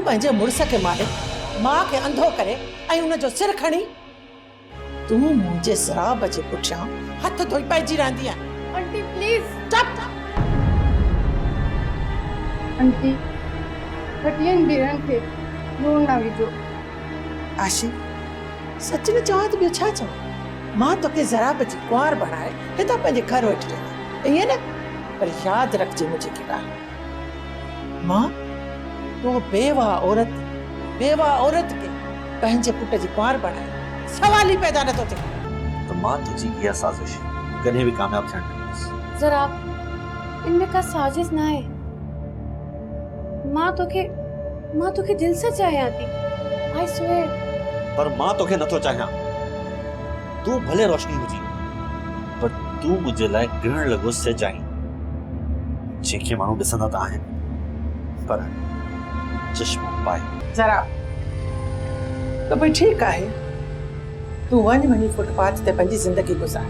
पंहिंजे मुड़स खे मारे, मां खे अंधो करे ऐं उनजो सिर खणी तूं मुंहिंजे सराब जे पुठियां हथ धोई पइजी रहंदी आहे। आंटी प्लीज चुप। आंटी खटियन बीरन खे लूण न विझो। आशी सच में चवां त ॿियो छा चवां? मां तोखे ज़राब जी कुंवार बणाए हितां पंहिंजे घर वठी वेंदी ईअं न, पर यादि रखजे मुंहिंजी ॻाल्हि, मां तो बेवा औरत खे पंहिंजे पुट जी कुंवार बणाए सवाल ई पैदा नथो थिए। तो मां तुझी इहा साज़िश कॾहिं बि कामयाब थियण न ॾींदुसि। जरा इनमें का साजिश ना है। मां तोखे दिल से चाहियां थी। I swear. पर मां तोखे नथो चाहियां। तू भले रोशनी हुजी, पर तू मुंहिंजे लाइ गिरण लॻो सिजाई, जंहिंखे माण्हू ॾिसंदा त आहिनि पर चश्मो पाए। जरा तो भई ठीकु आहे, तूं वञी फुटपाथ ते पंहिंजी ज़िंदगी गुज़ार,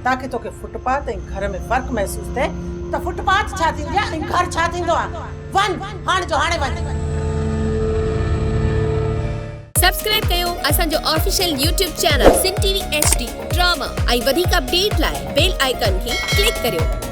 ताकि तोखे फुटपाथ ऐं घर में फ़र्क़ु महसूस थिए त फुटपाथ छा थींदी आहे ऐं घर छा थींदो आहे। वञ हाणे जो हाणे वञ। सब्सक्राइब कयो असांजो ऑफिशियल YouTube चैनल सिन टीवी HD ड्रामा ऐं वधीक अपडेट लाइ बेल आइकन खे क्लिक करियो।